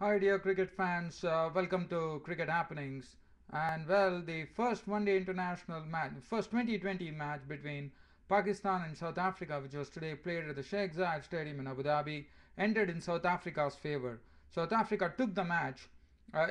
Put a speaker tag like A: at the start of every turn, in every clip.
A: Hi, dear cricket fans. Welcome to Cricket Happenings. And well, the first one-day international match, first 2020 match between Pakistan and South Africa, which was today played at the Sheikh Zayed Stadium in Abu Dhabi, ended in South Africa's favor. South Africa took the match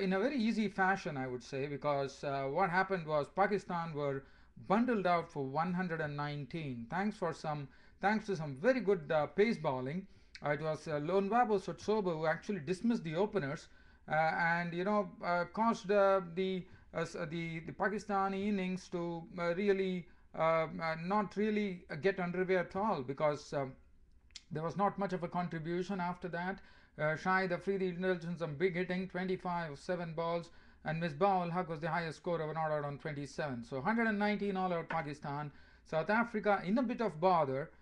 A: in a very easy fashion, I would say, because what happened was Pakistan were bundled out for 119. Thanks to some very good pace bowling. It was Lonwabo Sotsobo who actually dismissed the openers and caused the Pakistani innings to really not really get underway at all because there was not much of a contribution after that. Shahid Afridi indulged in some big hitting, 25 of 7 balls, and Misbah ul Haq was the highest scorer, not out on 27. So 119 all out Pakistan. South Africa in a bit of bother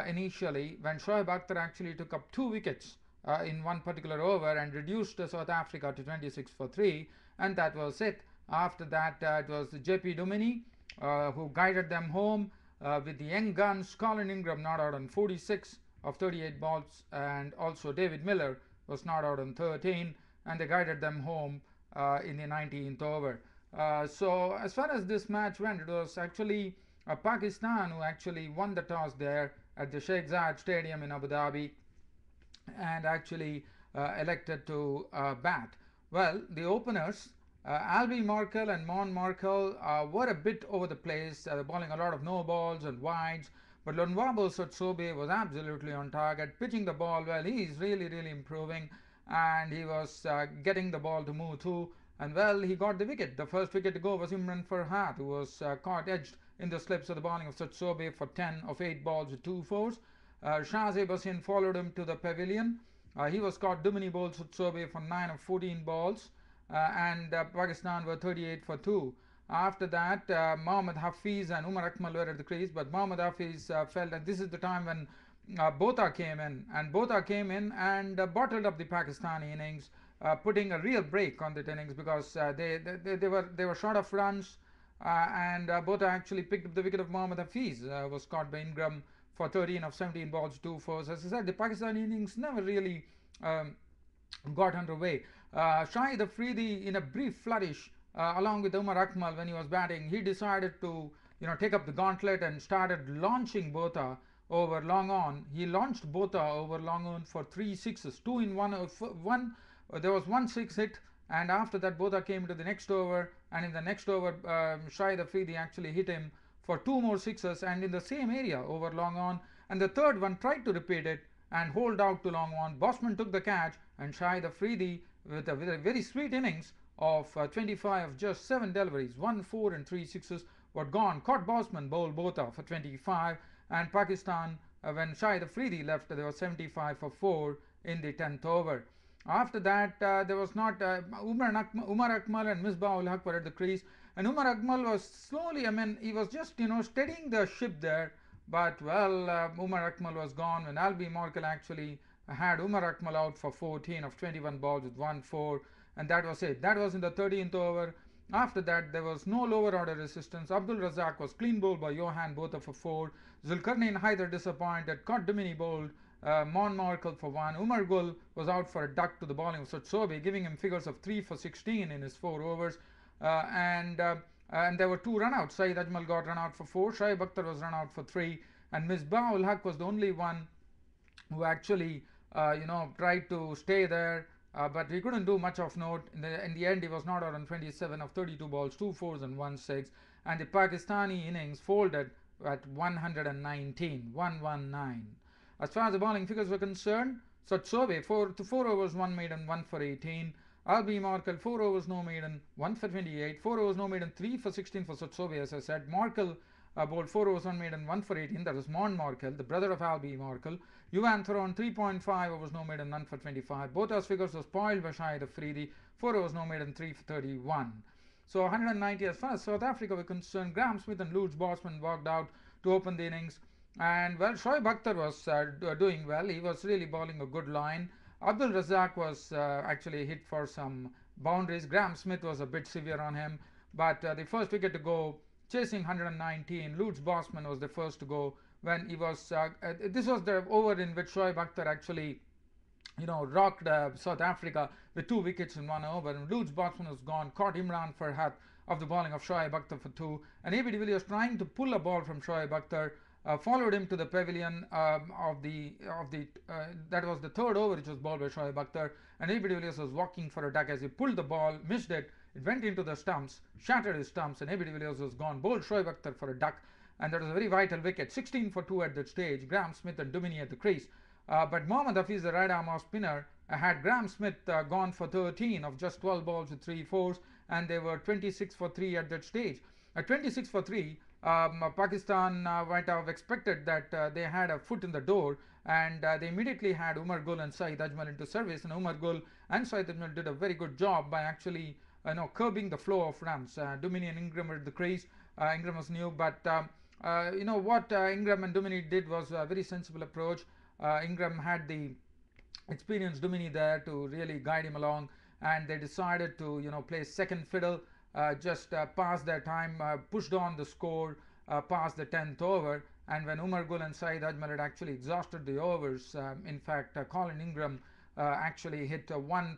A: initially when Shoaib Akhtar actually took up 2 wickets in one particular over and reduced South Africa to 26 for 3, and that was it. After that, it was JP Duminy who guided them home with the young guns. Colin Ingram not out on 46 of 38 balls, and also David Miller was not out on 13, and they guided them home in the 19th over. So as far as this match went, it was actually Pakistan who actually won the toss there at the Sheikh Zayed Stadium in Abu Dhabi and actually elected to bat. Well, the openers, Albie Markel and Mon Markel, were a bit over the place, bowling a lot of no balls and wides. But Lonwabo Sotsobe was absolutely on target, pitching the ball well. He is really improving, and he was getting the ball to move too. And well, he got the wicket. The first wicket to go was Imran Farhat, who was caught edged in the slips of the bowling of Sotsobe for 10 of 8 balls with 2 fours. Shahzeb Hussain followed him to the pavilion. He was caught Duminy bowled Sotsobe for 9 of 14 balls, and Pakistan were 38 for 2. After that, Mohammad Hafiz and Umar Akmal were at the crease, but Mohammad Hafiz felt that this is the time when Botha came in, and Botha came in and bottled up the Pakistani innings, putting a real break on that innings because they were short of runs, and Botha actually picked up the wicket of Mohammad Hafiz, was caught by Ingram for 13 of 17 balls, 2 fours. As I said, the Pakistani innings never really got underway. Shahid Afridi, in a brief flourish, along with Umar Akmal when he was batting, he decided to take up the gauntlet and started launching Botha over long on. He launched Botha over long on for 3 sixes, 2 in 1. There was 1 6 hit, and after that Botha came to the next over, and in the next over Shahid Afridi actually hit him for 2 more sixes and in the same area over long on, and the third one tried to repeat it and hold out to long on. Bosman took the catch, and Shahid Afridi with a very sweet innings of 25 of just 7 deliveries, 1 4 and 3 sixes, were gone. Caught Bosman bowled Botha for 25, and Pakistan, when Shahid Afridi left, there was 75 for 4 in the 10th over. After that, there was not Umar Akmal and Misbah ul Haq were at the crease, and Umar Akmal was slowly, he was just steadying the ship there. But well, Umar Akmal was gone when Albie Markel actually had Umar Akmal out for 14 of 21 balls with 1 4, and that was it. That was in the 13th over. After that, there was no lower order resistance. Abdul Razak was clean bowled by Johan Botha for 4. Zulkarnain Haider disappointed. Caught Duminy bowled Mon Markel for 1. Umar Gul was out for a duck to the bowling of Sotsobe, giving him figures of 3 for 16 in his 4 overs. And there were 2 runouts. Saeed Ajmal got run out for 4. Shoaib Akhtar was run out for 3. And Misbah ul Haq was the only one who actually tried to stay there, but he couldn't do much of note. In the end, he was not out on 27 of 32 balls, 2 fours and 1 6, and the Pakistani innings folded at 119, 119. As far as the bowling figures were concerned, Sotsobe 4 overs, 1 maiden, 1 for 18. Albie Markel 4 overs, no maiden, 1 for 28. 4 overs, no maiden, 3 for 16 for Sotsobe. As I said, Markel bowled 4 overs, 1 maiden, 1 for 18. That was Mon Markel, the brother of Albie Markel. Yuvan Thoron 3.5 overs, no maiden, 1 for 25. Both those figures were spoiled by Shahid Afridi, 4 overs, no maiden, 3 for 31. So 190 as far as South Africa were concerned. Graham Smith and Lutz Bosman walked out to open the innings. And well, Shoaib Akhtar was doing well. He was really bowling a good line. Abdul Razak was actually hit for some boundaries. Graham Smith was a bit severe on him. But the first wicket to go, chasing 119, Lutz Bosman was the first to go when he was. This was the over in which Shoaib Akhtar actually rocked South Africa with 2 wickets in 1 over. And Lutz Botsman was gone, caught Imran Farhat of the bowling of Shoaib Akhtar for 2. And AB de Villiers trying to pull a ball from Shoaib Akhtar, followed him to the pavilion that was the 3rd over which was bowled by Shoaib Akhtar. And AB de Villiers was walking for a duck as he pulled the ball, missed it. It went into the stumps, shattered his stumps, and AB de Villiers was gone. Bowled Shoaib Akhtar for a duck, and that was a very vital wicket. 16 for 2 at that stage. Graham Smith and Duminy at the crease. But Mohammad Hafiz, the right arm off spinner, had Graham Smith gone for 13 of just 12 balls with 3 fours, and they were 26 for 3 at that stage. At 26 for 3, Pakistan might have expected that they had a foot in the door, and they immediately had Umar Gul and Saeed Ajmal into service. And Umar Gul and Saeed Ajmal did a very good job by actually curbing the flow of runs. Duminy and Ingram were at the crease. Ingram was new, but what Ingram and Duminy did was a very sensible approach. Ingram had the experienced Duminy there to really guide him along, and they decided to play second fiddle, just past their time, pushed on the score past the 10th over. And when Umar Gul and Saeed Ajmal had actually exhausted the overs, in fact, Colin Ingram actually hit one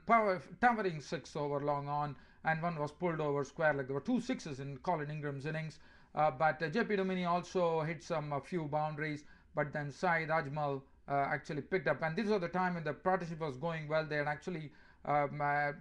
A: towering 6 over long on, and one was pulled over square leg. There were 2 sixes in Colin Ingram's innings, but JP Duminy also hit a few boundaries, but then Saeed Ajmal actually picked up. And this was the time when the partnership was going well. They had actually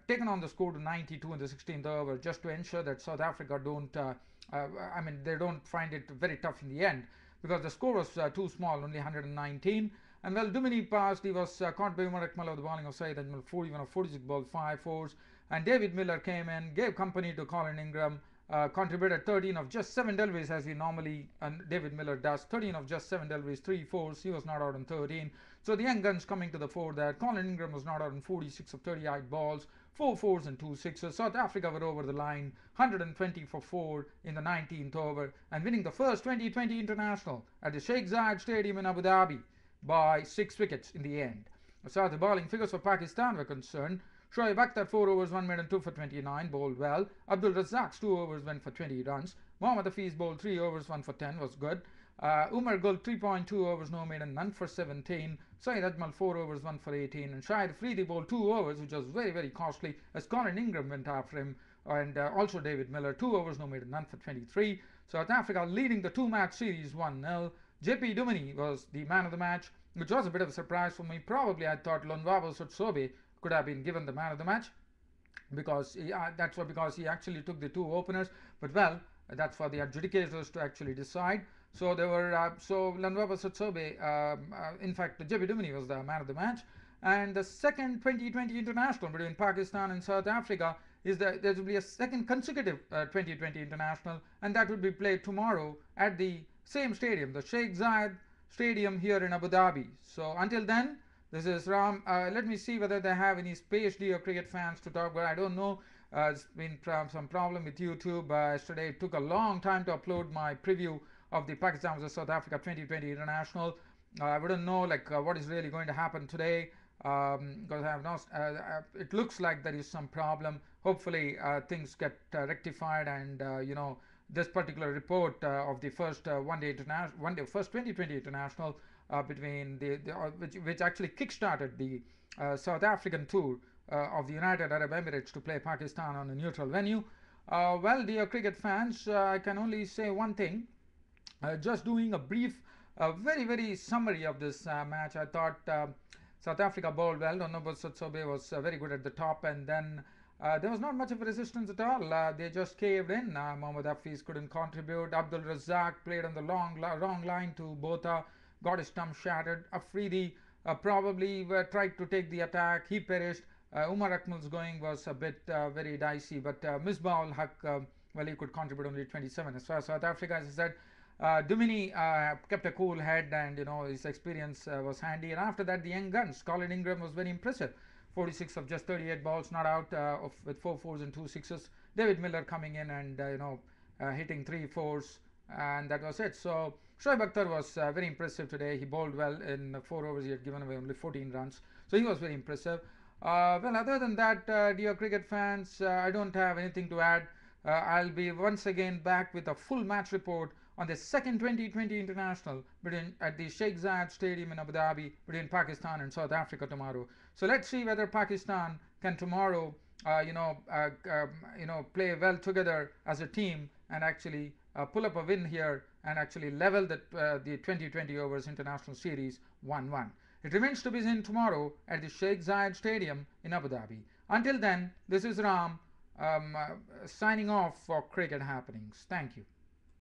A: taken on the score to 92 in the 16th over, just to ensure that South Africa they don't find it very tough in the end, because the score was too small, only 119. And well, Duminy passed. He was caught by Umar Akmal of the bowling of Saeed Ajmal, 41 of 46 balls, 5 fours. And David Miller came in, gave company to Colin Ingram, contributed 13 of just 7 deliveries, as he normally, and David Miller does. 13 of just 7 deliveries, 3 fours. He was not out on 13. So the young guns coming to the fore there. Colin Ingram was not out on 46 of 38 balls, 4 fours and 2 sixes. South Africa were over the line, 120 for 4 in the 19th over, and winning the first 2020 international at the Sheikh Zayed Stadium in Abu Dhabi by 6 wickets in the end. As far as the bowling figures for Pakistan were concerned, Shoaib Akhtar 4 overs, 1 made and 2 for 29, bowled well. Abdul Razzaq's 2 overs went for 20 runs. Mohammad Hafiz bowled 3 overs, 1 for 10, was good. Umar Gul 3.2 overs, no made and none for 17. Saeed Ajmal 4 overs, 1 for 18. And Shahid Afridi bowled 2 overs, which was very, very costly, as Colin Ingram went after him, and also David Miller, 2 overs, no made and none for 23. South Africa leading the 2-match series 1-0. JP Duminy was the man of the match, which was a bit of a surprise for me. Probably I thought Lonwabo Sotsobe could have been given the man of the match, because he actually took the 2 openers. But well, that's for the adjudicators to actually decide. So there were Lonwabo Sotsobe, in fact, JP Duminy was the man of the match. And the second 2020 international between Pakistan and South Africa is that there will be a second consecutive 2020 international, and that will be played tomorrow at the same stadium, the Sheikh Zayed Stadium here in Abu Dhabi. So until then, this is Ram. Let me see whether they have any PhD or cricket fans to talk about. I don't know. It's been some problem with YouTube. Yesterday it took a long time to upload my preview of the Pakistan vs South Africa 2020 international. I wouldn't know what is really going to happen today, because I have not. It looks like there is some problem. Hopefully things get rectified, and this particular report of the first first 2020 international between which actually kick-started the South African tour of the United Arab Emirates to play Pakistan on a neutral venue. Well, dear cricket fans, I can only say one thing. Just doing a brief, very, very summary of this match. I thought South Africa bowled well. Lonwabo Sotsobe was very good at the top, and then there was not much of a resistance at all. They just caved in. Mohammad Hafiz couldn't contribute. Abdul Razzaq played on the wrong line to Botha, got his stump shattered. Afridi probably tried to take the attack. He perished. Umar Akmal's going was a bit very dicey, but Misbah ul Haq, well, he could contribute only 27. As far as South Africa, as I said, Duminy kept a cool head, and his experience was handy. And after that, the young guns. Colin Ingram was very impressive. 46 of just 38 balls, not out, with 4 fours and 2 sixes. David Miller coming in and hitting 3 fours, and that was it. So Shoaib Akhtar was very impressive today. He bowled well in 4 overs. He had given away only 14 runs, so he was very impressive. Well, other than that, dear cricket fans, I don't have anything to add. I'll be once again back with a full match report on the second 2020 international at the Sheikh Zayed Stadium in Abu Dhabi between Pakistan and South Africa tomorrow. So let's see whether Pakistan can tomorrow, play well together as a team and actually pull up a win here and actually level the 2020 overs international series 1-1. It remains to be seen tomorrow at the Sheikh Zayed Stadium in Abu Dhabi. Until then, this is Ram signing off for Cricket Happenings. Thank you.